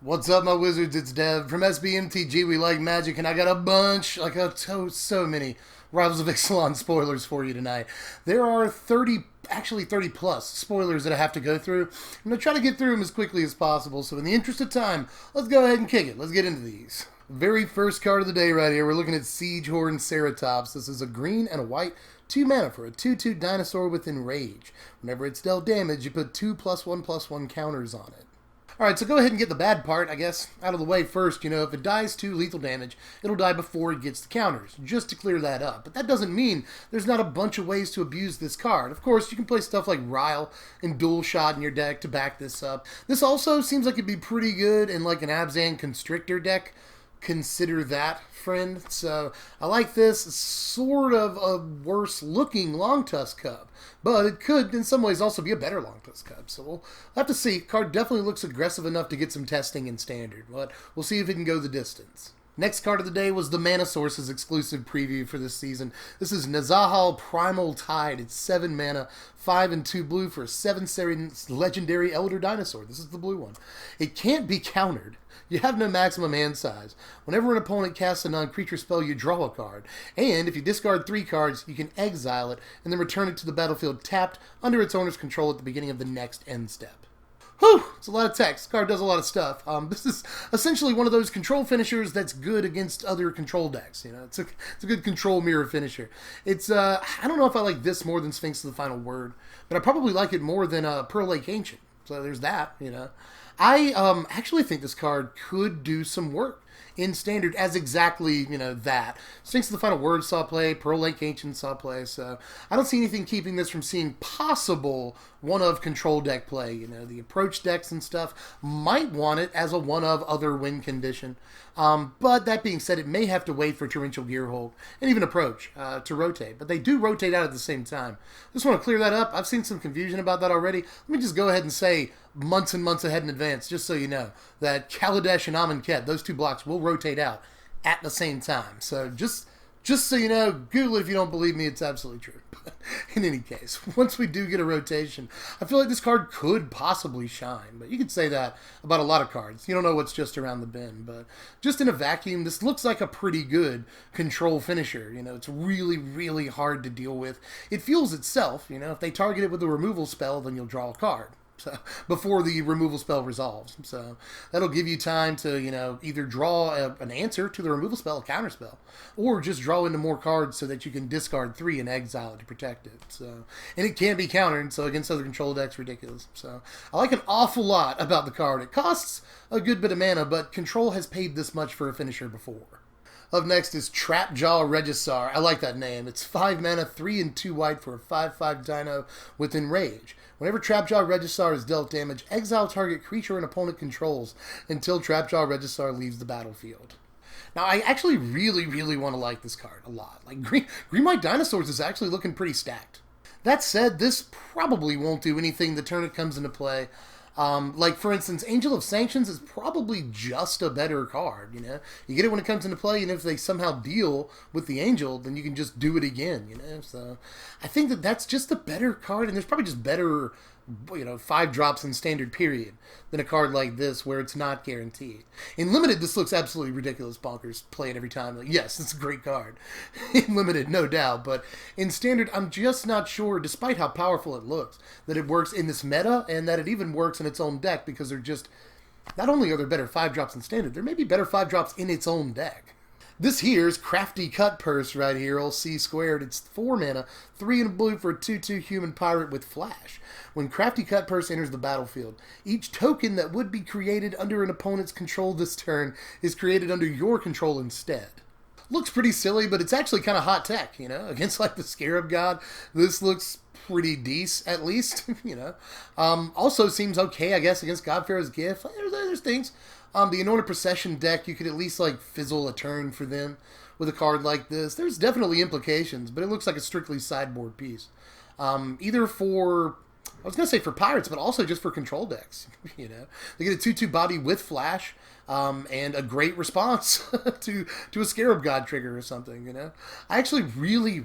What's up, my wizards? It's Dev from Mtg. We like magic, and I got a bunch, so many Rivals of Ixalan spoilers for you tonight. There are 30 plus spoilers that I have to go through. I'm going to try to get through them as quickly as possible, so in the interest of time, let's go ahead and kick it. Let's get into these. Very first card of the day right here, we're looking at Siegehorn Ceratops. This is a green and a white 2 mana for a 2/2 dinosaur with Enrage. Whenever it's dealt damage, you put 2+1/+1 counters on it. Alright, so go ahead and get the bad part, I guess, out of the way first. You know, if it dies to lethal damage, it'll die before it gets the counters, just to clear that up. But that doesn't mean there's not a bunch of ways to abuse this card. Of course, you can play stuff like Rile and Dual Shot in your deck to back this up. This also seems like it'd be pretty good in like an Abzan Constrictor deck. Consider that, friend. So I like this. It's sort of a worse looking Long Tusk Cub, but it could in some ways also be a better Long Tusk Cub. So we'll have to see. Card definitely looks aggressive enough to get some testing in Standard, but we'll see if it can go the distance. Next card of the day was the Mana Sources exclusive preview for this season. This is Nezahal Primal Tide. It's 7 mana, 5 and 2 blue for a 7 legendary Elder Dinosaur. This is the blue one. It can't be countered. You have no maximum hand size. Whenever an opponent casts a non-creature spell, you draw a card. And if you discard 3 cards, you can exile it and then return it to the battlefield tapped under its owner's control at the beginning of the next end step. Whew, it's a lot of text. Card does a lot of stuff. This is essentially one of those control finishers that's good against other control decks. You know, it's a good control mirror finisher. It's I don't know if I like this more than Sphinx of the Final Word, but I probably like it more than Pearl Lake Ancient. So there's that. You know, I actually think this card could do some work in Standard as exactly, you know, that. Sphinx of the Final Word saw play, Pearl Lake Ancient saw play, so I don't see anything keeping this from seeing possible one-of control deck play. You know, the approach decks and stuff might want it as a one-of other win condition. But that being said, it may have to wait for Torrential Gearhold and even approach to rotate. But they do rotate out at the same time. Just want to clear that up. I've seen some confusion about that already. Let me just go ahead and say months and months ahead in advance, just so you know, that Kaladesh and Amonkhet, those 2 blocks will rotate out at the same time. So just so you know, Google it if you don't believe me, it's absolutely true. But in any case, once we do get a rotation, I feel like this card could possibly shine. But you could say that about a lot of cards. You don't know what's just around the bend. But just in a vacuum, this looks like a pretty good control finisher. You know, it's really, really hard to deal with. It fuels itself. You know, if they target it with a removal spell, then you'll draw a card. So, before the removal spell resolves. So that'll give you time to, you know, either draw an answer to the removal spell, a counter spell, or just draw into more cards so that you can discard 3 and exile it to protect it. So, and it can be countered, so against other control decks, ridiculous. So I like an awful lot about the card. It costs a good bit of mana, but control has paid this much for a finisher before. Up next is Trapjaw Regisar. I like that name. It's 5 mana, 3 and 2 white for a 5/5 dino with Enrage. Whenever Trapjaw Regisar is dealt damage, exile target creature an opponent controls until Trapjaw Regisar leaves the battlefield. Now, I actually really want to like this card a lot. Like, Green White Dinosaurs is actually looking pretty stacked. That said, this probably won't do anything the turn it comes into play. Like, for instance, Angel of Sanctions is probably just a better card, you know? You get it when it comes into play, and if they somehow deal with the Angel, then you can just do it again, you know? So, I think that that's just a better card, and there's probably just better, you know, 5 drops in Standard, period, than a card like this where it's not guaranteed. In Limited, this looks absolutely ridiculous, bonkers. Play it every time. Like, yes, it's a great card. In Limited, no doubt, but in Standard, I'm just not sure, despite how powerful it looks, that it works in this meta, and that it even works in its own deck, because they're just, not only are there better 5 drops in Standard, there may be better 5 drops in its own deck. This here's Crafty Cutpurse right here, old C squared. It's 4 mana, 3 and blue for a 2/2 human pirate with flash. When Crafty Cutpurse enters the battlefield, each token that would be created under an opponent's control this turn is created under your control instead. Looks pretty silly, but it's actually kind of hot tech, you know? Against, like, the Scarab God, this looks pretty decent, at least, you know? Also seems okay, I guess, against Godpharaoh's Gift. There's things. The Anointed Procession deck, you could at least, like, fizzle a turn for them with a card like this. There's definitely implications, but it looks like a strictly sideboard piece. Either for I was going to say for pirates, but also just for control decks. You know, they get a 2/2 Bobby with flash, and a great response to a Scarab God trigger or something. You know, I actually really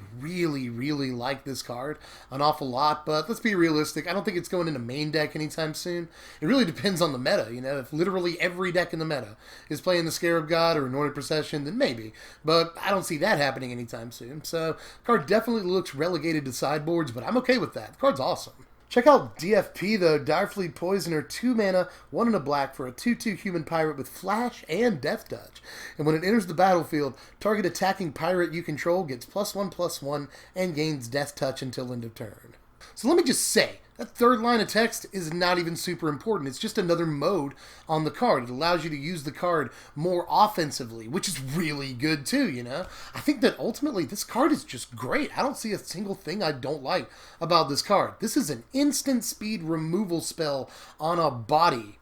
like this card an awful lot. But let's be realistic. I don't think it's going into main deck anytime soon. It really depends on the meta. You know, if literally every deck in the meta is playing the Scarab God or Anointed Procession, then maybe. But I don't see that happening anytime soon. So, the card definitely looks relegated to sideboards, but I'm okay with that. The card's awesome. Check out DFP though, Direfleet Poisoner, 2 mana, 1 and a black for a 2/2 human pirate with flash and death touch. And when it enters the battlefield, target attacking pirate you control gets +1/+1 and gains death touch until end of turn. So let me just say, that third line of text is not even super important. It's just another mode on the card. It allows you to use the card more offensively, which is really good too, you know? I think that ultimately this card is just great. I don't see a single thing I don't like about this card. This is an instant speed removal spell on a body.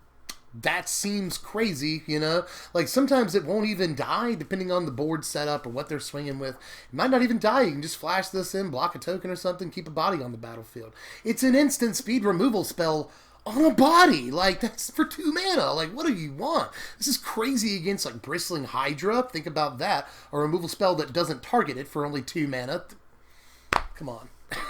That seems crazy, you know? Like, sometimes it won't even die, depending on the board setup or what they're swinging with. It might not even die. You can just flash this in, block a token or something, keep a body on the battlefield. It's an instant speed removal spell on a body. Like, that's for 2 mana. Like, what do you want? This is crazy against, like, Bristling Hydra. Think about that. A removal spell that doesn't target it for only 2 mana. Come on.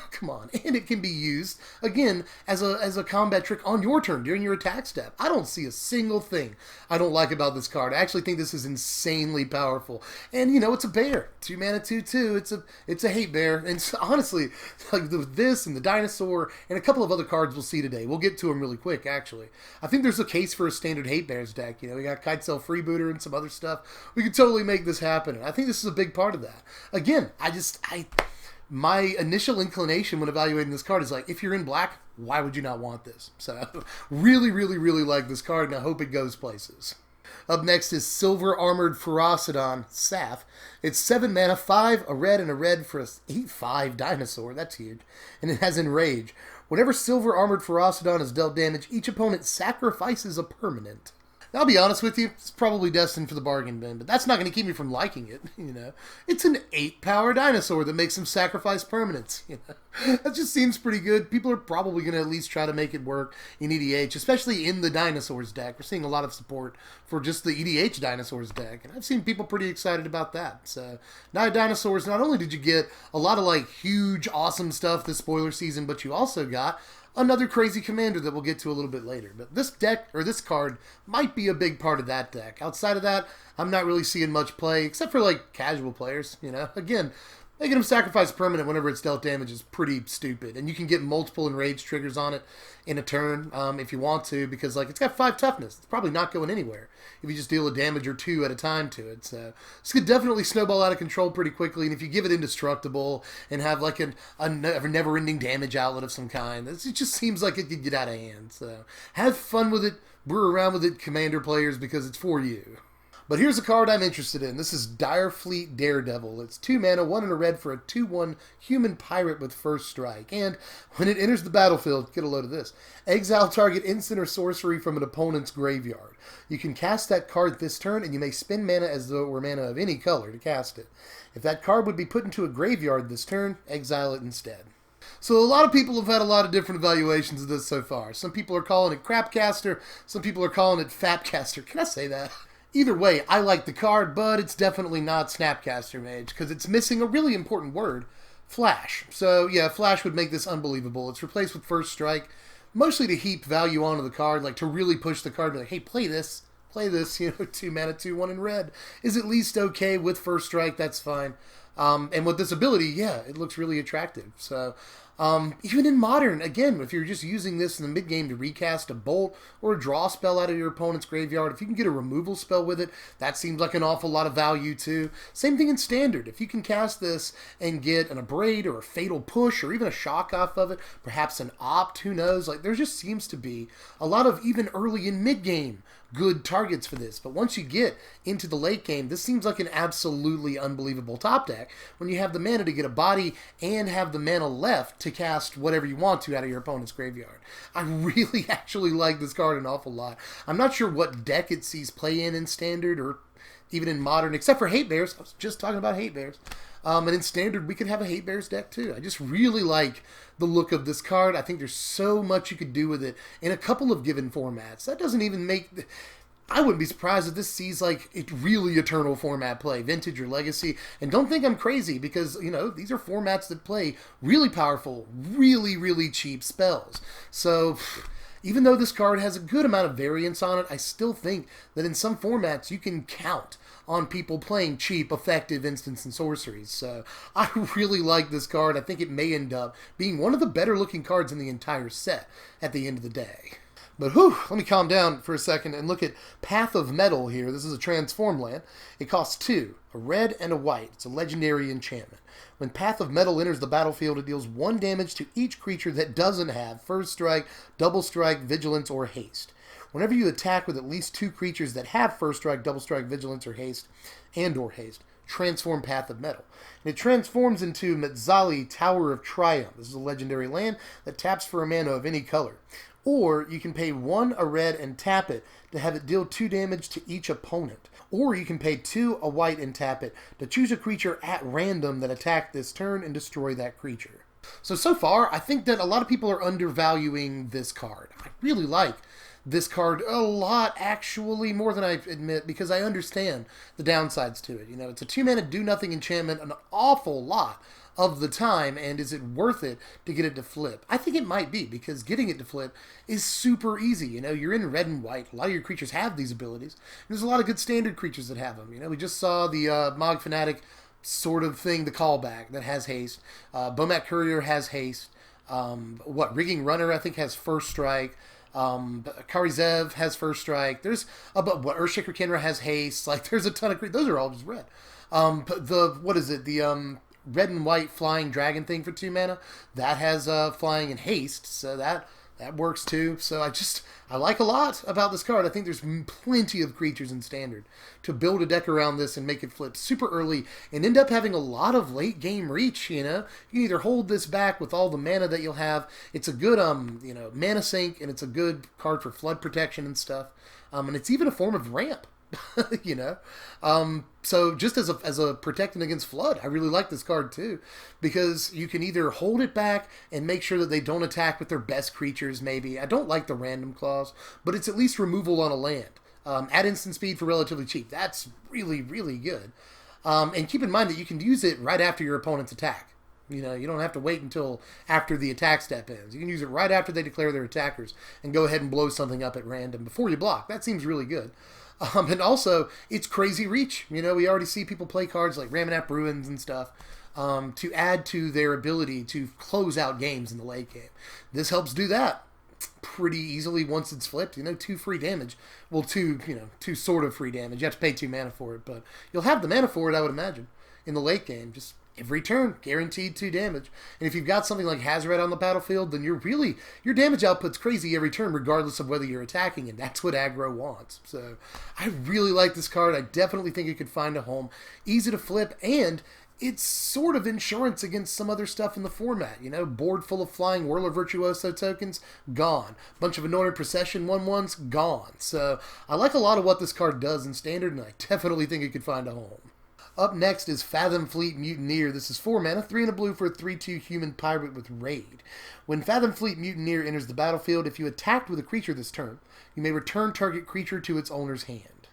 Come on. And it can be used, again, as a combat trick on your turn during your attack step. I don't see a single thing I don't like about this card. I actually think this is insanely powerful. And, you know, it's a bear. 2 mana, 2/2. It's a hate bear. And so, honestly, like this and the dinosaur and a couple of other cards we'll see today. We'll get to them really quick, actually. I think there's a case for a standard hate bears deck. You know, we got Kitesail Freebooter and some other stuff. We could totally make this happen. And I think this is a big part of that. Again, my initial inclination when evaluating this card is like, if you're in black, why would you not want this? So, really like this card, and I hope it goes places. Up next is Silver Armored Ferocidon, Saf. It's 7 mana, 5, a red, and a red for a 8/5 dinosaur. That's huge. And it has Enrage. Whenever Silver Armored Ferocidon is dealt damage, each opponent sacrifices a permanent. I'll be honest with you, it's probably destined for the bargain bin, but that's not going to keep me from liking it, you know. It's an 8-power dinosaur that makes him sacrifice permanents, you know. That just seems pretty good. People are probably going to at least try to make it work in EDH, especially in the dinosaurs deck. We're seeing a lot of support for just the EDH dinosaurs deck, and I've seen people pretty excited about that. So, Night Dinosaurs, not only did you get a lot of, like, huge, awesome stuff this spoiler season, but you also got another crazy commander that we'll get to a little bit later. But this deck, or this card, might be a big part of that deck. Outside of that, I'm not really seeing much play, except for, like, casual players, you know. Again, making him sacrifice permanent whenever it's dealt damage is pretty stupid. And you can get multiple enrage triggers on it in a turn if you want to, because, like, it's got 5 toughness. It's probably not going anywhere if you just deal a damage or 2 at a time to it. So this could definitely snowball out of control pretty quickly. And if you give it indestructible and have, like, a never-ending damage outlet of some kind, it just seems like it could get out of hand. So have fun with it. Brew around with it, Commander players, because it's for you. But here's a card I'm interested in. This is Direfleet Daredevil. It's 2 mana, 1 and a red for a 2/1 human pirate with first strike. And when it enters the battlefield, get a load of this, exile target instant or sorcery from an opponent's graveyard. You can cast that card this turn, and you may spend mana as though it were mana of any color to cast it. If that card would be put into a graveyard this turn, exile it instead. So a lot of people have had a lot of different evaluations of this so far. Some people are calling it Crapcaster. Some people are calling it Fapcaster. Can I say that? Either way, I like the card, but it's definitely not Snapcaster Mage, because it's missing a really important word, Flash. So, yeah, Flash would make this unbelievable. It's replaced with First Strike, mostly to heap value onto the card, like to really push the card, like, hey, play this, you know, 2 mana, 2/1 in red is at least okay with First Strike, that's fine. And with this ability, yeah, it looks really attractive. So, even in Modern, again, if you're just using this in the mid-game to recast a bolt or a draw spell out of your opponent's graveyard, if you can get a removal spell with it, that seems like an awful lot of value too. Same thing in Standard. If you can cast this and get an Abrade or a Fatal Push or even a Shock off of it, perhaps an Opt, who knows, like there just seems to be a lot of, even early in mid-game, good targets for this. But once you get into the late game, this seems like an absolutely unbelievable top deck when you have the mana to get a body and have the mana left to cast whatever you want to out of your opponent's graveyard. I really actually like this card an awful lot. I'm not sure what deck it sees play in Standard or even in Modern, except for Hate Bears. I was just talking about Hate Bears. And in Standard, we could have a Hate Bears deck too. I just really like the look of this card. I think there's so much you could do with it in a couple of given formats. That doesn't even make... I wouldn't be surprised if this sees like it really eternal format play, Vintage or Legacy. And don't think I'm crazy because, you know, these are formats that play really powerful, really, really cheap spells. So even though this card has a good amount of variance on it, I still think that in some formats you can count on people playing cheap, effective instants and sorceries. So I really like this card. I think it may end up being one of the better looking cards in the entire set at the end of the day. But let me calm down for a second and look at Path of Mettle here. This is a transform land. It costs 2, a red and a white. It's a legendary enchantment. When Path of Mettle enters the battlefield, it deals 1 damage to each creature that doesn't have First Strike, Double Strike, Vigilance, or Haste. Whenever you attack with at least 2 creatures that have First Strike, Double Strike, Vigilance, or Haste, transform Path of Mettle. And it transforms into Nezahal, Tower of Triumph. This is a legendary land that taps for a mana of any color. Or you can pay 1 a red and tap it to have it deal 2 damage to each opponent. Or you can pay 2 a white and tap it to choose a creature at random that attacked this turn and destroy that creature. So far, I think that a lot of people are undervaluing this card. I really like this card a lot, actually, more than I admit, because I understand the downsides to it. You know, it's a 2-mana do-nothing enchantment an awful lot of the time, and is it worth it to get it to flip? I think it might be, because getting it to flip is super easy. You know, you're in red and white. A lot of your creatures have these abilities. And there's a lot of good standard creatures that have them. You know, we just saw the Mog Fanatic sort of thing, the callback, that has haste. Bomat Courier has haste. Rigging Runner, I think, has First Strike. Karizev has First Strike. There's Earthshaker Kenra has haste. Like, there's a ton of creatures. Those are all just red. The red and white flying dragon thing for 2 mana, that has flying and haste, so that works too. So I like a lot about this card. I think there's plenty of creatures in Standard to build a deck around this and make it flip super early and end up having a lot of late game reach. You know, you can either hold this back with all the mana that you'll have. It's a good mana sink, and it's a good card for flood protection and stuff. And it's even a form of ramp. You know, so just as a protecting against flood, I really like this card too, because you can either hold it back and make sure that they don't attack with their best creatures. Maybe I don't like the random clause, but it's at least removal on a land. Add instant speed for relatively cheap. That's really, really good. And keep in mind that you can use it right after your opponent's attack. You know, you don't have to wait until after the attack step ends. You can use it right after they declare their attackers and go ahead and blow something up at random before you block. That seems really good. And also, it's crazy reach. You know, we already see people play cards like Ramunap Ruins and stuff to add to their ability to close out games in the late game. This helps do that pretty easily once it's flipped. You know, 2 free damage. Well, 2 sort of free damage. You have to pay 2 mana for it, but you'll have the mana for it, I would imagine, in the late game. Just every turn, guaranteed 2 damage. And if you've got something like Hazoret on the battlefield, then your damage output's crazy every turn, regardless of whether you're attacking, and that's what aggro wants. So I really like this card. I definitely think it could find a home. Easy to flip, and it's sort of insurance against some other stuff in the format. You know, board full of flying Whirler Virtuoso tokens, gone. Bunch of Anointed Procession 1/1s, gone. So I like a lot of what this card does in Standard, and I definitely think it could find a home. Up next is Fathom Fleet Mutineer. This is 4 mana, 3 and a blue for a 3/2 human pirate with Raid. When Fathom Fleet Mutineer enters the battlefield, if you attacked with a creature this turn, you may return target creature to its owner's hand.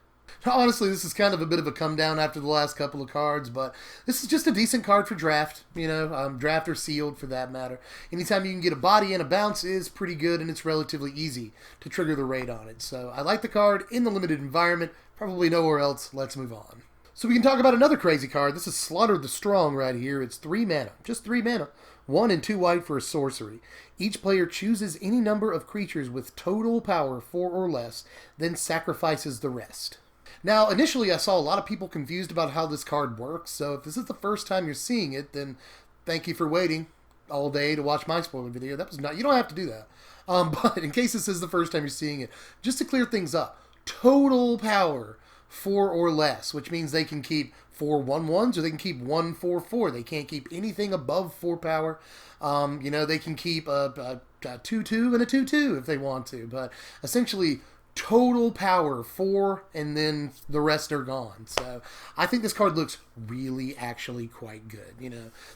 Now, honestly, this is kind of a bit of a come down after the last couple of cards, but this is just a decent card for draft. You know, draft or sealed for that matter. Anytime you can get a body and a bounce is pretty good, and it's relatively easy to trigger the Raid on it. So I like the card in the limited environment, probably nowhere else. Let's move on. So we can talk about another crazy card. This is Slaughter the Strong right here. It's 3 mana. Just 3 mana. 1 and 2 white for a sorcery. Each player chooses any number of creatures with total power 4 or less, then sacrifices the rest. Now, initially I saw a lot of people confused about how this card works, so if this is the first time you're seeing it, then thank you for waiting all day to watch my spoiler video. You don't have to do that. But in case this is the first time you're seeing it, just to clear things up, total power 4 or less, which means they can keep 4 1/1s, or they can keep 1 4/4. They can't keep anything above 4 power. They can keep a 2/2 and a 2/2 if they want to, but essentially total power 4, and then the rest are gone. So I think this card looks really actually quite good.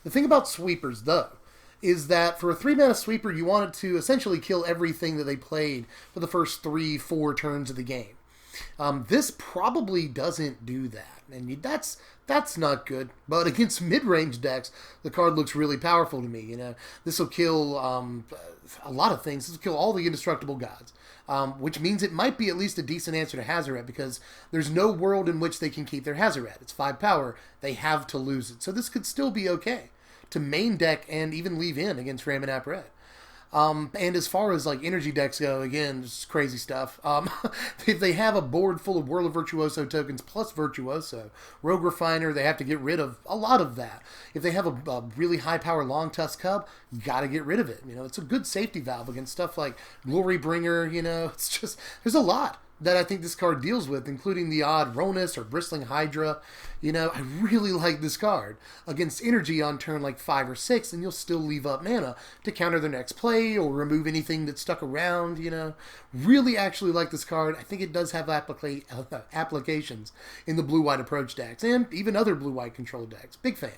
The thing about sweepers though is that for a 3-mana sweeper, you want it to essentially kill everything that they played for the first 3-4 turns of the game. This probably doesn't do that, and that's not good. But against mid-range decks, the card looks really powerful to me. This will kill a lot of things. This will kill all the indestructible gods, which means it might be at least a decent answer to Hazoret, because there's no world in which they can keep their Hazoret. It's 5 power. They have to lose it. So this could still be okay to main deck and even leave in against Ramanap Red. And as far as like energy decks go, again, just crazy stuff. If they have a board full of Whirl of Virtuoso tokens plus Virtuoso, Rogue Refiner, they have to get rid of a lot of that. If they have a really high power Long Tusk Cub, you got to get rid of it. It's a good safety valve against stuff like Glory Bringer. It's just, there's a lot that I think this card deals with, including the odd Ronus or Bristling Hydra. I really like this card against energy on turn like 5 or 6, and you'll still leave up mana to counter their next play or remove anything that's stuck around. Really actually like this card. I think it does have applications in the blue-white approach decks and even other blue-white control decks. Big fan.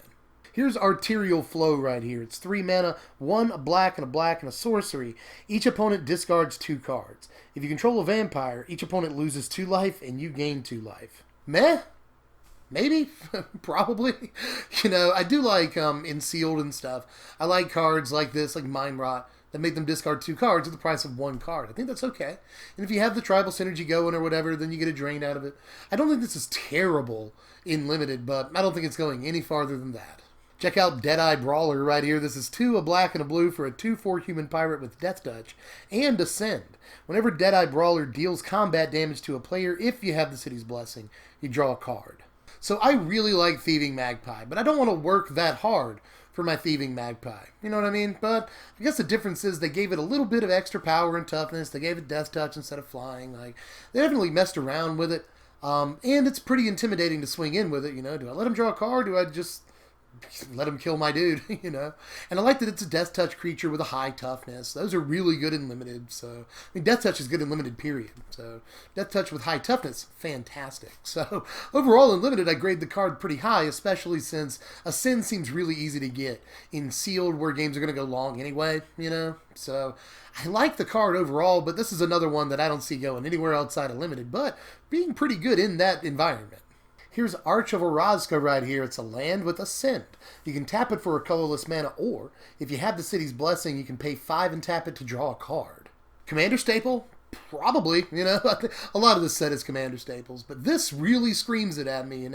Here's Arterial Flow right here. It's 3 mana, 1 a black and a sorcery. Each opponent discards 2 cards. If you control a vampire, each opponent loses 2 life and you gain 2 life. Meh? Maybe? Probably. I do like in Sealed and stuff. I like cards like this, like Mind Rot, that make them discard 2 cards at the price of 1 card. I think that's okay. And if you have the tribal synergy going or whatever, then you get a drain out of it. I don't think this is terrible in Limited, but I don't think it's going any farther than that. Check out Deadeye Brawler right here. This is 2 a black and a blue for a 2/4 human pirate with Death Touch and Ascend. Whenever Deadeye Brawler deals combat damage to a player, if you have the City's Blessing, you draw a card. So I really like Thieving Magpie, but I don't want to work that hard for my Thieving Magpie. You know what I mean? But I guess the difference is they gave it a little bit of extra power and toughness. They gave it Death Touch instead of flying. They definitely messed around with it. And it's pretty intimidating to swing in with it. Do I let him draw a card? Do I just let him kill my dude? And I like that it's a Death Touch creature with a high toughness. Those are really good in Limited. So Death Touch is good in Limited, period. So Death Touch with high toughness, fantastic. So overall in Limited, I grade the card pretty high, especially since Ascend seems really easy to get in Sealed, where games are going to go long anyway. So I like the card overall, but this is another one that I don't see going anywhere outside of Limited, but being pretty good in that environment. Here's Arch of Orazca right here. It's a land with Ascend. You can tap it for a colorless mana, or if you have the City's Blessing, you can pay 5 and tap it to draw a card. Commander staple? Probably, a lot of this set is Commander staples, but this really screams it at me,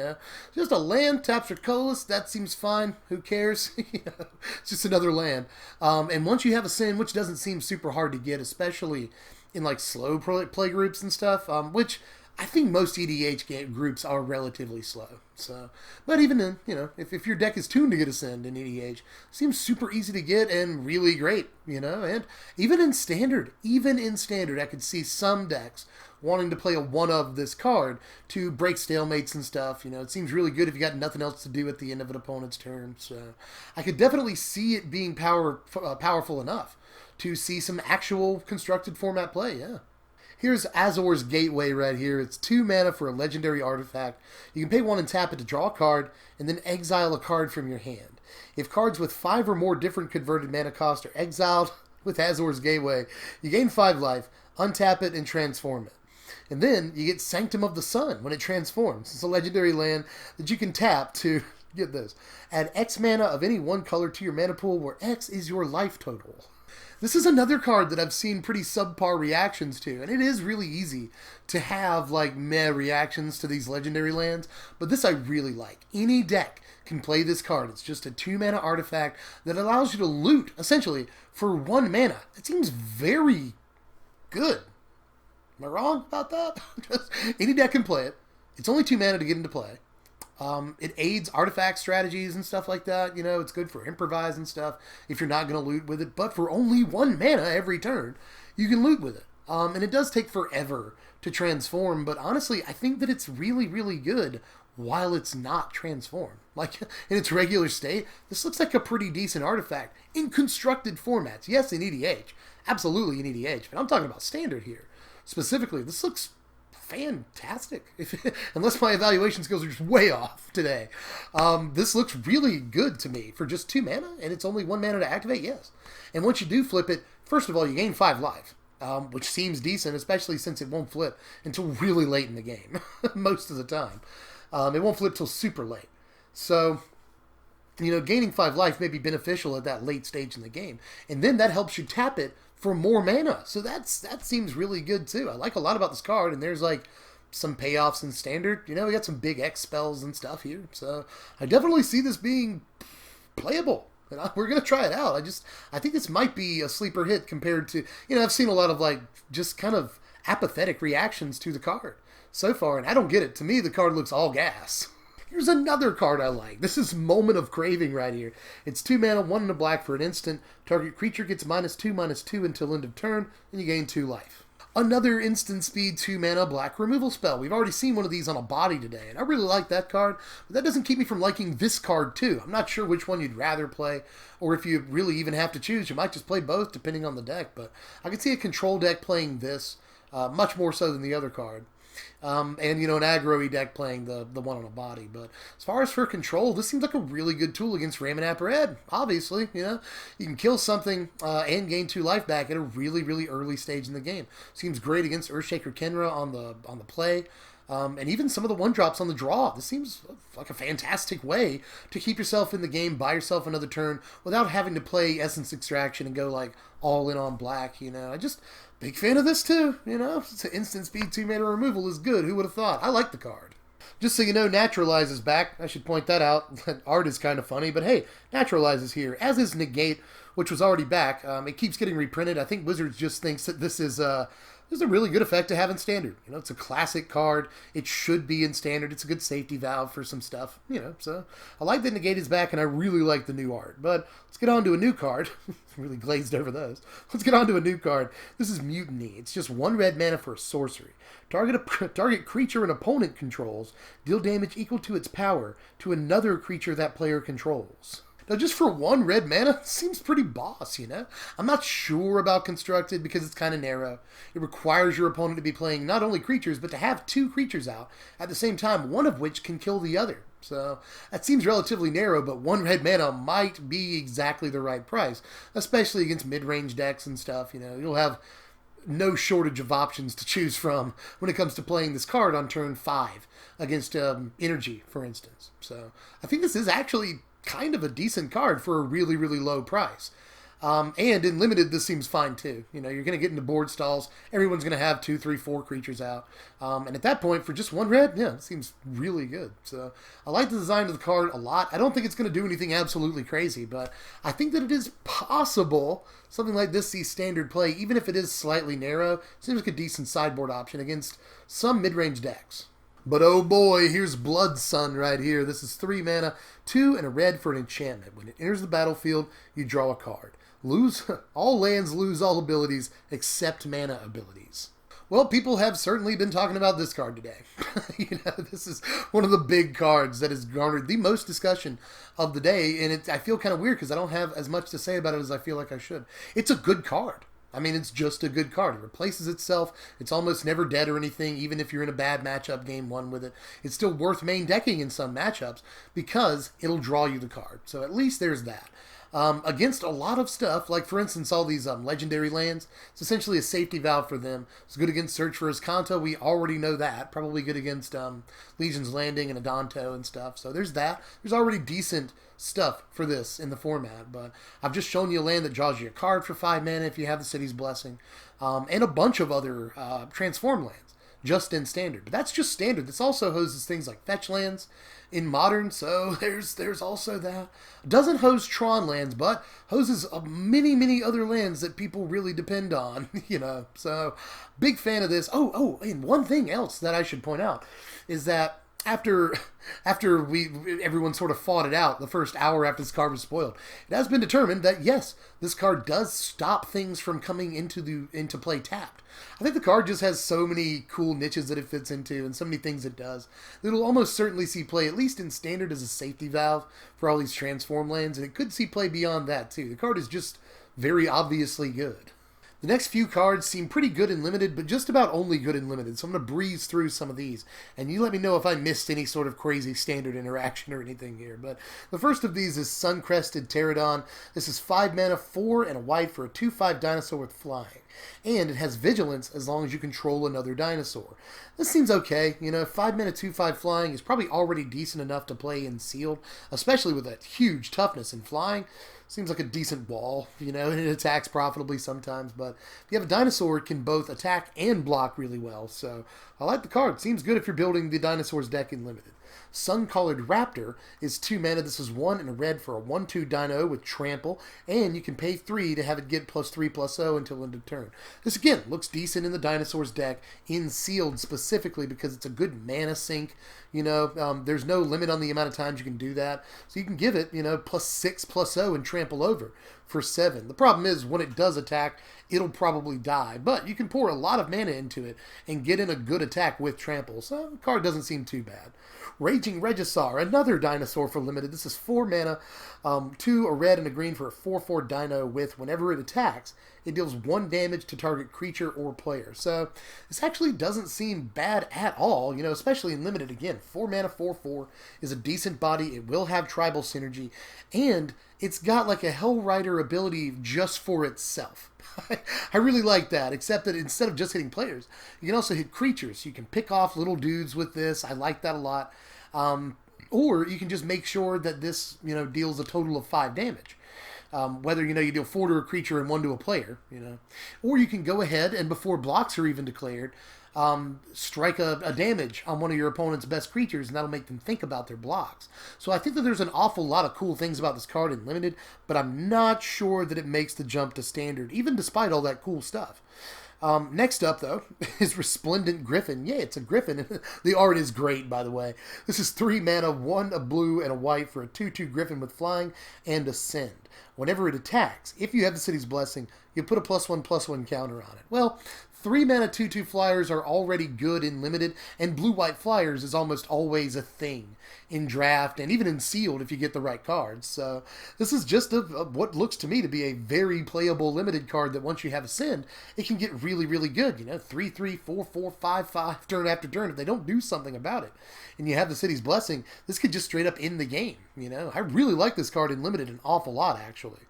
Just a land, taps for colorless, that seems fine. Who cares? It's just another land. And once you have Ascend, which doesn't seem super hard to get, especially in like slow play groups and stuff, which I think most EDH groups are relatively slow. So, but even then, if your deck is tuned to get Ascend in EDH, it seems super easy to get and really great, And even in Standard, I could see some decks wanting to play a one of this card to break stalemates and stuff. It seems really good if you got nothing else to do at the end of an opponent's turn. So, I could definitely see it being powerful enough to see some actual constructed format play. Yeah. Here's Azor's Gateway right here. It's 2 mana for a legendary artifact. You can pay 1 and tap it to draw a card, and then exile a card from your hand. If cards with 5 or more different converted mana cost are exiled with Azor's Gateway, you gain 5 life, untap it, and transform it. And then you get Sanctum of the Sun when it transforms. It's a legendary land that you can tap to, get this, add X mana of any one color to your mana pool, where X is your life total. This is another card that I've seen pretty subpar reactions to, and it is really easy to have meh reactions to these legendary lands, but this I really like. Any deck can play this card. It's just a 2 mana artifact that allows you to loot, essentially, for 1 mana. It seems very good. Am I wrong about that? Any deck can play it. It's only 2 mana to get into play. It aids artifact strategies and stuff like that. It's good for improvise and stuff if you're not going to loot with it. But for only 1 mana every turn, you can loot with it. And it does take forever to transform, but honestly, I think that it's really, really good while it's not transformed. Like, in its regular state, this looks like a pretty decent artifact in constructed formats. Yes, in EDH. Absolutely in EDH, but I'm talking about standard here. Specifically, this looks fantastic. Unless my evaluation skills are just way off today. This looks really good to me for just 2 mana, and it's only 1 mana to activate, yes. And once you do flip it, first of all, you gain 5 life, which seems decent, especially since it won't flip until really late in the game, most of the time. It won't flip till super late. So, you know, gaining 5 life may be beneficial at that late stage in the game. And then that helps you tap it for more mana. So that seems really good too. I like a lot about this card, and there's like some payoffs in standard. You know, we got some big X spells and stuff here. So I definitely see this being playable. And we're going to try it out. I think this might be a sleeper hit compared to, you know, I've seen a lot of like just kind of apathetic reactions to the card so far, and I don't get it. To me, the card looks all gas. Here's another card I like. This is Moment of Craving right here. It's 2 mana, 1 and a black for an instant. Target creature gets -2/-2 until end of turn, and you gain 2 life. Another instant speed 2 mana black removal spell. We've already seen one of these on a body today, and I really like that card, but that doesn't keep me from liking this card too. I'm not sure which one you'd rather play, or if you really even have to choose. You might just play both depending on the deck, but I can see a control deck playing this much more so than the other card. And, you know, an aggro-y deck playing the one on a body. But as far as for control, this seems like a really good tool against Ramanap Red. Obviously, you know, you can kill something and gain 2 life back at a really, really early stage in the game. Seems great against Earthshaker Kenra on the play. And even some of the 1-drops on the draw. This seems like a fantastic way to keep yourself in the game, buy yourself another turn, without having to play Essence Extraction and go, like, all in on black, you know. Big fan of this, too, you know. It's an instant speed 2 mana removal is good. Who would have thought? I like the card. Just so you know, Naturalize is back. I should point that out. Art is kind of funny, but hey, Naturalize is here, as is Negate, which was already back. It keeps getting reprinted. I think Wizards just thinks that this is a really good effect to have in Standard. You know, it's a classic card. It should be in Standard. It's a good safety valve for some stuff, you know. So I like that Negate is back, and I really like the new art. But let's get on to a new card. Really glazed over those. Let's get on to a new card. This is Mutiny. It's just 1 red mana for a sorcery. Target creature an opponent controls. Deal damage equal to its power to another creature that player controls. Now, just for 1 red mana, seems pretty boss, you know? I'm not sure about Constructed because it's kind of narrow. It requires your opponent to be playing not only creatures, but to have 2 creatures out at the same time, one of which can kill the other. So that seems relatively narrow, but 1 red mana might be exactly the right price, especially against mid-range decks and stuff. You know, you'll have no shortage of options to choose from when it comes to playing this card on turn 5 against Energy, for instance. So I think this is actually kind of a decent card for a really, really low price. And in Limited, this seems fine too. You know, you're going to get into board stalls. Everyone's going to have 2, 3, 4 creatures out. And at that point, for just 1 red, yeah, it seems really good. So I like the design of the card a lot. I don't think it's going to do anything absolutely crazy, but I think that it is possible something like this sees Standard play, even if it is slightly narrow. Seems like a decent sideboard option against some mid-range decks. But oh boy, here's Blood Sun right here. This is 3 mana, 2 and a red for an enchantment. When it enters the battlefield, you draw a card. All lands lose all abilities except mana abilities. Well, people have certainly been talking about this card today. You know, this is one of the big cards that has garnered the most discussion of the day, and I feel kind of weird because I don't have as much to say about it as I feel like I should. It's a good card. I mean, it's just a good card. It replaces itself. It's almost never dead or anything, even if you're in a bad matchup game 1 with it. It's still worth main decking in some matchups because it'll draw you the card. So at least there's that. Against a lot of stuff, like for instance all these legendary lands, it's essentially a safety valve for them. It's good against Search for Azcanta, we already know that. Probably good against Legion's Landing and Adanto and stuff. So there's that. There's already decent stuff for this in the format, but I've just shown you a land that draws you a card for 5 mana if you have the City's Blessing, and a bunch of other transform lands just in Standard. But that's just Standard. This also hoses things like fetch lands in Modern, so there's also that. Doesn't hose Tron lands, but hoses many other lands that people really depend on, you know. So big fan of this. Oh, and one thing else that I should point out is that after everyone sort of fought it out the first hour after this card was spoiled, it has been determined that yes, this card does stop things from coming into play tapped. I think the card just has so many cool niches that it fits into and so many things it does that it'll almost certainly see play, at least in standard, as a safety valve for all these transform lands, and it could see play beyond that too. The card is just very obviously good. The next few cards seem pretty good in Limited, but just about only good in Limited, so I'm going to breeze through some of these, and you let me know if I missed any sort of crazy standard interaction or anything here. But the first of these is Sun-Crested Pterodon. This is 5 mana, 4 and a white for a 2/5 dinosaur with flying. And it has Vigilance as long as you control another dinosaur. This seems okay. 5 mana, 2/5 flying is probably already decent enough to play in sealed, especially with that huge toughness in flying. Seems like a decent wall, and it attacks profitably sometimes, but if you have a dinosaur, it can both attack and block really well, so I like the card. Seems good if you're building the dinosaurs deck in Limited. Sun-Collared Raptor is 2 mana. This is 1 and a red for a 1/2 dino with trample, and you can pay 3 to have it get +3/+0 until end of turn. This, again, looks decent in the dinosaurs deck, in sealed specifically because it's a good mana sink. There's no limit on the amount of times you can do that, so you can give it, +6/+0 and trample over for 7. The problem is, when it does attack, it'll probably die, but you can pour a lot of mana into it and get in a good attack with trample, so the card doesn't seem too bad. Raging Regisaur, another dinosaur for Limited. This is 4 mana, 2 a red and a green for a 4/4 dino with, whenever it attacks, it deals 1 damage to target creature or player. So this actually doesn't seem bad at all, especially in Limited. Again, 4 mana, 4/4 is a decent body. It will have tribal synergy, and it's got like a Hell Rider ability just for itself. I really like that, except that instead of just hitting players, you can also hit creatures. You can pick off little dudes with this. I like that a lot. Or you can just make sure that this, deals a total of 5 damage. Whether, you deal 4 to a creature and 1 to a player, Or you can go ahead and before blocks are even declared, strike a damage on one of your opponent's best creatures, and that'll make them think about their blocks. So I think that there's an awful lot of cool things about this card in Limited, but I'm not sure that it makes the jump to Standard, even despite all that cool stuff. Next up, though, is Resplendent Griffin. Yeah, it's a griffin. The art is great, by the way. This is 3 mana, 1 a blue and a white for a 2/2 griffin with flying and ascend. Whenever it attacks, if you have the City's Blessing, you put a +1/+1 counter on it. Well, 3 mana 2/2 flyers are already good in Limited, and blue-white flyers is almost always a thing in draft and even in sealed if you get the right cards. So this is just what looks to me to be a very playable Limited card that once you have Ascend, it can get really, really good. 3/3, 4/4, 5/5 turn after turn if they don't do something about it. And you have the City's Blessing, this could just straight up end the game. I really like this card in Limited an awful lot, actually.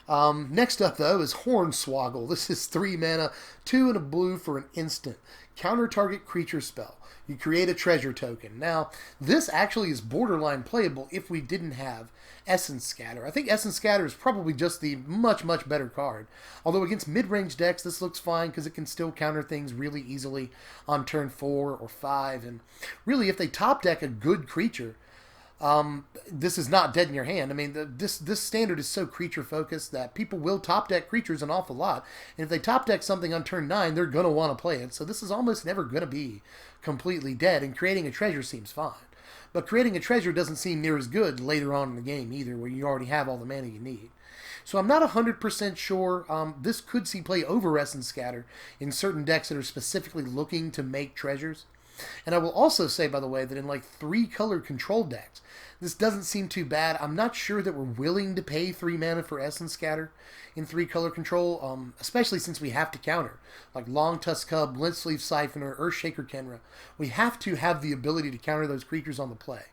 Next up, though, is Hornswoggle. This is 3 mana, 2 and a blue for an instant. Counter target creature spell. You create a treasure token. Now, this actually is borderline playable if we didn't have Essence Scatter. I think Essence Scatter is probably just the much, much better card. Although against mid-range decks, this looks fine because it can still counter things really easily on turn 4 or 5. And really, if they top deck a good creature, this is not dead in your hand. I mean, this standard is so creature focused that people will top deck creatures an awful lot. And if they top deck something on turn 9, they're going to want to play it. So this is almost never going to be completely dead, and creating a treasure seems fine. But creating a treasure doesn't seem near as good later on in the game either, where you already have all the mana you need. So I'm not 100% sure. This could see play over Essence Scatter in certain decks that are specifically looking to make treasures. And I will also say, by the way, that in like 3-color control decks, this doesn't seem too bad. I'm not sure that we're willing to pay 3 mana for Essence Scatter in 3-color control, especially since we have to counter. Like Long Tusk Cub, Glint-Sleeve Siphoner, Earthshaker Kenra. We have to have the ability to counter those creatures on the play.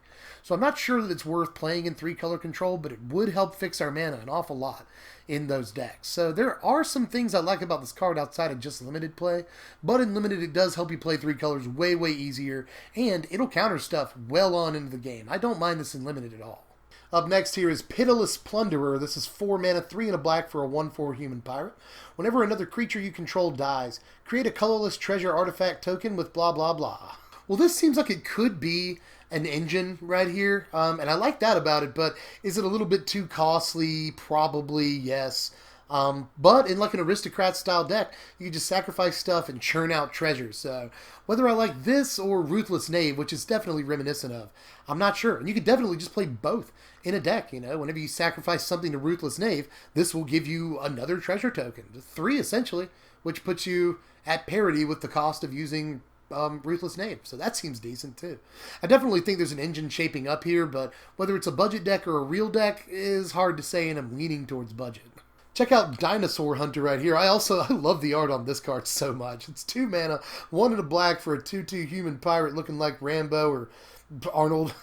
So I'm not sure that it's worth playing in 3-color control, but it would help fix our mana an awful lot in those decks. So there are some things I like about this card outside of just Limited play, but in Limited it does help you play 3 colors way, way easier, and it'll counter stuff well on into the game. I don't mind this in Limited at all. Up next here is Pitiless Plunderer. This is 4 mana, 3 and a black for a 1/4 human pirate. Whenever another creature you control dies, create a colorless treasure artifact token with blah blah blah. Well, this seems like it could be an engine right here, and I like that about it, but is it a little bit too costly? Probably, yes. But in like an aristocrat style deck, you can just sacrifice stuff and churn out treasures. So whether I like this or Ruthless Knave, which is definitely reminiscent of, I'm not sure. And you could definitely just play both in a deck, you know. Whenever you sacrifice something to Ruthless Knave, this will give you another treasure token. 3 essentially, which puts you at parity with the cost of using Ruthless Knave. So that seems decent too. I definitely think there's an engine shaping up here, but whether it's a budget deck or a real deck is hard to say, and I'm leaning towards budget. Check out Dinosaur Hunter right here. I love the art on this card so much. It's 2 mana, 1 and a black for a 2/2 human pirate looking like Rambo or Arnold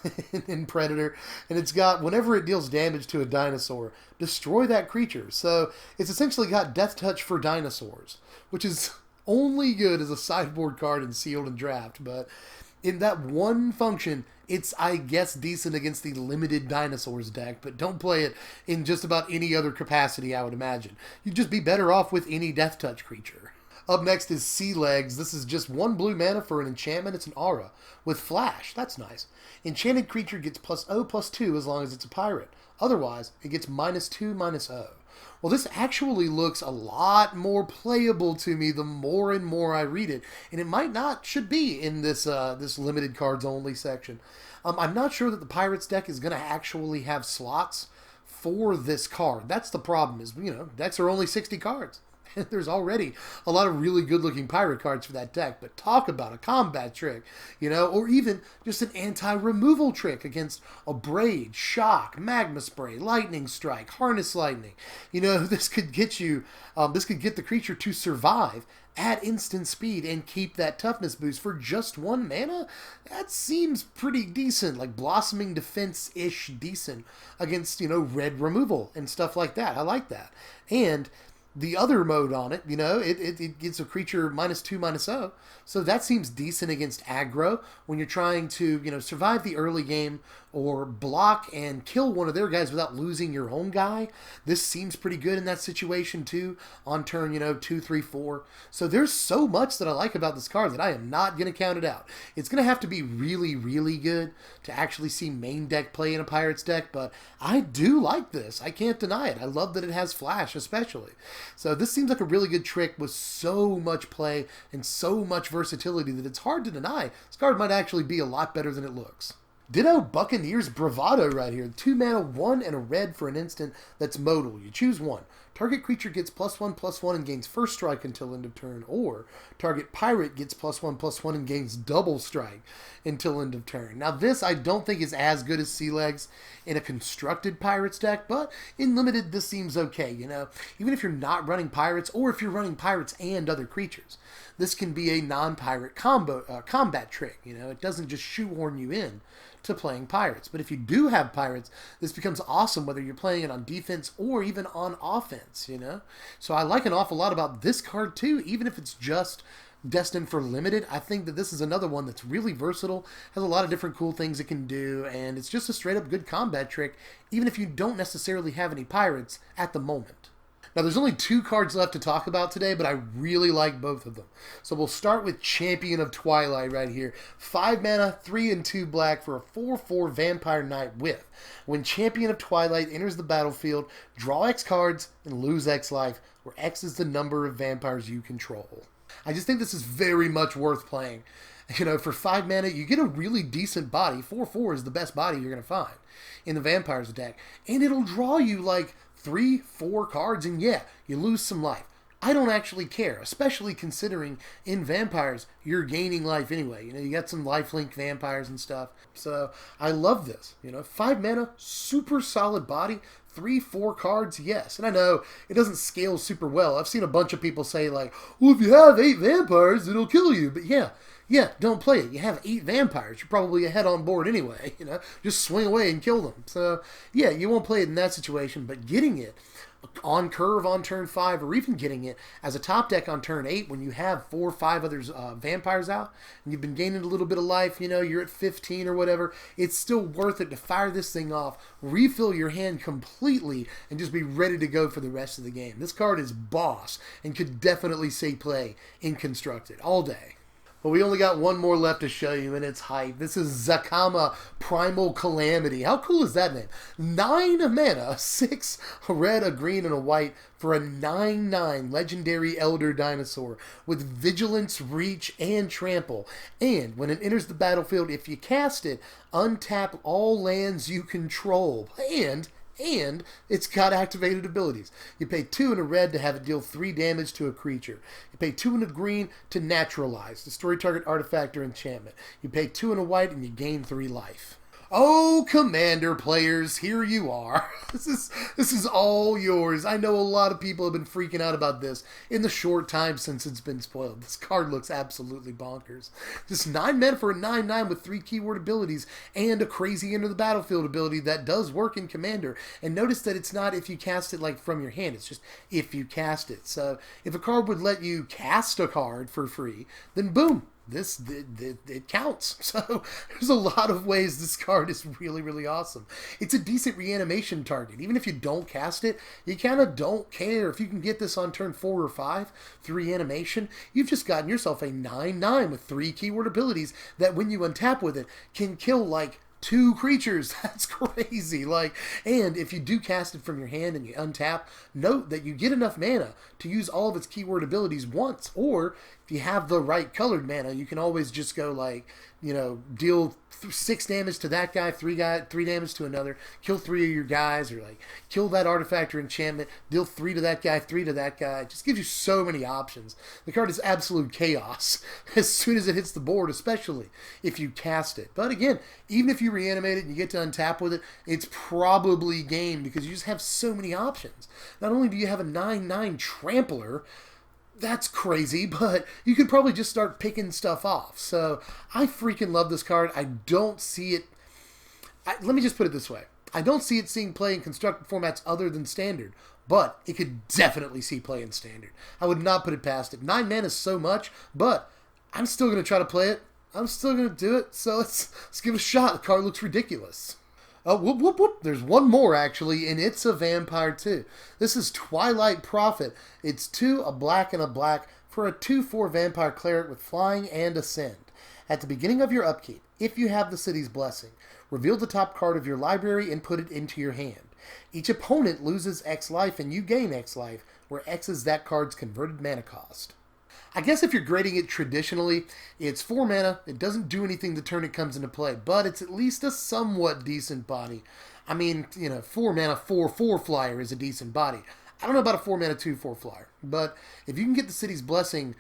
in Predator. And it's got, whenever it deals damage to a dinosaur, destroy that creature. So it's essentially got Death Touch for dinosaurs, which is only good as a sideboard card in Sealed and Draft. But in that one function, it's, I guess, decent against the limited dinosaurs deck, but don't play it in just about any other capacity, I would imagine. You'd just be better off with any Death Touch creature. Up next is Sea Legs. This is just 1 blue mana for an enchantment. It's an aura with flash. That's nice. Enchanted creature gets +0/+2 as long as it's a pirate. Otherwise, it gets -2/-0. Well, this actually looks a lot more playable to me the more and more I read it, and it should be in this this limited cards only section. I'm not sure that the Pirates deck is going to actually have slots for this card. That's the problem, is, you know, decks are only 60 cards. There's already a lot of really good-looking pirate cards for that deck, but talk about a combat trick, you know, or even just an anti-removal trick against Abrade, Shock, Magma Spray, Lightning Strike, Harness Lightning. You know, this could get you, this could get the creature to survive at instant speed and keep that toughness boost for just 1 mana. That seems pretty decent, like Blossoming Defense-ish decent against, you know, red removal and stuff like that. I like that. And the other mode on it, you know, it gives a creature -2/-0. So that seems decent against aggro when you're trying to, you know, survive the early game or block and kill one of their guys without losing your own guy. This seems pretty good in that situation too, on turn, you know, 2, 3, 4. So there's so much that I like about this card that I am not going to count it out. It's going to have to be really, really good to actually see main deck play in a Pirates deck, but I do like this. I can't deny it. I love that it has flash, especially. So this seems like a really good trick with so much play and so much versatility that it's hard to deny. This card might actually be a lot better than it looks. Ditto Buccaneer's Bravado right here. 2 mana, 1 and a red for an instant that's modal. You choose one. Target creature gets +1/+1 and gains first strike until end of turn, or target pirate gets +1/+1 and gains double strike until end of turn. Now this I don't think is as good as Sea Legs in a constructed Pirates deck, but in limited this seems okay, you know. Even if you're not running Pirates, or if you're running Pirates and other creatures, this can be a non-pirate combat trick, you know. It doesn't just shoehorn you in to playing Pirates. But if you do have Pirates, this becomes awesome whether you're playing it on defense or even on offense, you know? So I like an awful lot about this card too, even if it's just destined for limited. I think that this is another one that's really versatile, has a lot of different cool things it can do, and it's just a straight up good combat trick, even if you don't necessarily have any Pirates at the moment. Now, there's only 2 cards left to talk about today, but I really like both of them. So we'll start with Champion of Twilight right here. 5 mana, 3 and 2 black for a 4/4 Vampire Knight with. When Champion of Twilight enters the battlefield, draw X cards and lose X life, where X is the number of vampires you control. I just think this is very much worth playing. You know, for 5 mana, you get a really decent body. 4/4 is the best body you're going to find in the Vampires deck. And it'll draw you like 3, 4 cards, and yeah, you lose some life. I don't actually care, especially considering in Vampires, you're gaining life anyway. You know, you got some lifelink vampires and stuff. So I love this. You know, 5 mana, super solid body, 3, 4 cards, yes. And I know it doesn't scale super well. I've seen a bunch of people say like, well, if you have 8 vampires, it'll kill you. But yeah, don't play it. You have 8 vampires. You're probably ahead on board anyway, you know. Just swing away and kill them. So, yeah, you won't play it in that situation, but getting it on curve on turn 5, or even getting it as a top deck on turn 8 when you have 4 or 5 other vampires out, and you've been gaining a little bit of life, you know, you're at 15 or whatever, it's still worth it to fire this thing off, refill your hand completely, and just be ready to go for the rest of the game. This card is boss, and could definitely see play in Constructed all day. Well, we only got one more left to show you, and it's hype. This is Zacama Primal Calamity. How cool is that name? 9 mana, 6 a red, a green, and a white for a 9/9 legendary elder dinosaur with vigilance, reach, and trample. And when it enters the battlefield, if you cast it, untap all lands you control. And it's got activated abilities. You pay 2 and a red to have it deal 3 damage to a creature. You pay 2 and a green to naturalize, destroy target artifact or enchantment. You pay 2 and a white and you gain 3 life. Oh, Commander players, here you are. This is all yours. I know a lot of people have been freaking out about this in the short time since it's been spoiled. This card looks absolutely bonkers. Just 9 mana for a 9/9 with 3 keyword abilities and a crazy enter the battlefield ability that does work in Commander. And notice that it's not if you cast it like from your hand. It's just if you cast it. So if a card would let you cast a card for free, then boom. It counts. So there's a lot of ways this card is really, really awesome. It's a decent reanimation target. Even if you don't cast it, you kind of don't care. If you can get this on turn 4 or 5 through reanimation, you've just gotten yourself a 9/9 with 3 keyword abilities that when you untap with it can kill like 2 creatures. That's crazy. And if you do cast it from your hand and you untap, note that you get enough mana to use all of its keyword abilities once. Or if you have the right colored mana, you can always just go deal 6 damage to that guy, 3 damage to another, kill 3 of your guys, or kill that artifact or enchantment, deal 3 to that guy, 3 to that guy. It just gives you so many options. The card is absolute chaos as soon as it hits the board, especially if you cast it. But again, even if you reanimate it and you get to untap with it, it's probably game because you just have so many options. Not only do you have a 9/9 trampler, that's crazy, but you could probably just start picking stuff off. So I freaking love this card. I don't see it. Let me just put it this way. I don't see it seeing play in constructed formats other than standard, but it could definitely see play in standard. I would not put it past it. 9 mana is so much, but I'm still going to try to play it. I'm still going to do it. So let's give it a shot. The card looks ridiculous. Oh, whoop, whoop, whoop. There's one more, actually, and it's a vampire, too. This is Twilight Prophet. It's 2, a black and a black, for a 2/4 vampire cleric with flying and ascend. At the beginning of your upkeep, if you have the city's blessing, reveal the top card of your library and put it into your hand. Each opponent loses X life, and you gain X life, where X is that card's converted mana cost. I guess if you're grading it traditionally, it's 4 mana. It doesn't do anything the turn it comes into play, but it's at least a somewhat decent body. I mean, 4 mana 4/4 flyer is a decent body. I don't know about a 4 mana 2/4 flyer, but if you can get the city's blessing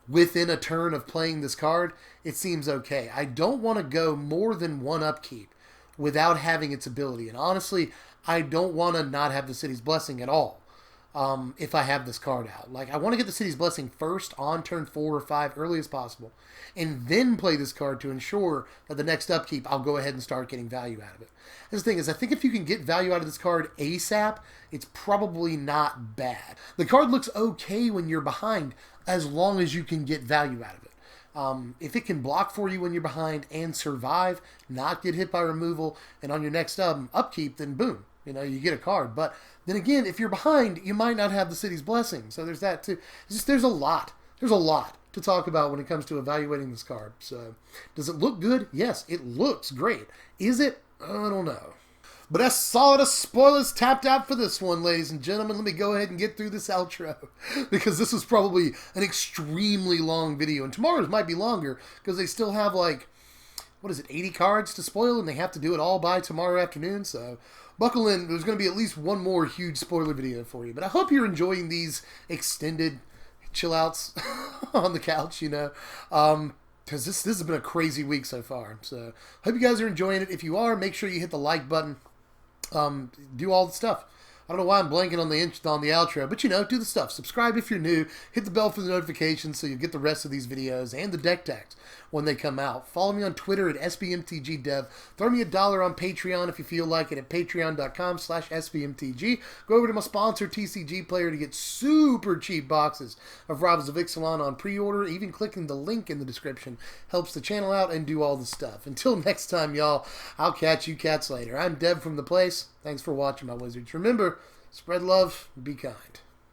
within a turn of playing this card, it seems okay. I don't want to go more than 1 upkeep without having its ability, and honestly, I don't want to not have the city's blessing at all. If I have this card out. I want to get the city's blessing first on turn 4 or 5 early as possible, and then play this card to ensure that the next upkeep I'll go ahead and start getting value out of it. The thing is, I think if you can get value out of this card ASAP, it's probably not bad. The card looks okay when you're behind, as long as you can get value out of it. If it can block for you when you're behind and survive, not get hit by removal, and on your next upkeep, then boom. You get a card. But then again, if you're behind, you might not have the city's blessing. So there's that too. There's a lot. There's a lot to talk about when it comes to evaluating this card. So does it look good? Yes, it looks great. Is it? I don't know. But that's all the spoilers tapped out for this one, ladies and gentlemen. Let me go ahead and get through this outro, because this was probably an extremely long video. And tomorrow's might be longer, because they still have 80 cards to spoil, and they have to do it all by tomorrow afternoon. So buckle in. There's going to be at least one more huge spoiler video for you. But I hope you're enjoying these extended chill outs on the couch, because this has been a crazy week so far. So hope you guys are enjoying it. If you are, make sure you hit the like button. Do all the stuff. I don't know why I'm blanking on the outro, but do the stuff. Subscribe if you're new. Hit the bell for the notifications so you get the rest of these videos and the deck techs when they come out. Follow me on Twitter at SBMTGDev. Throw me $1 on Patreon if you feel like it at patreon.com/SBMTG. Go over to my sponsor, TCG Player, to get super cheap boxes of Rivals of Ixalan on pre-order. Even clicking the link in the description helps the channel out and do all the stuff. Until next time, y'all, I'll catch you cats later. I'm Dev from The Place. Thanks for watching, my wizards. Remember, spread love, be kind.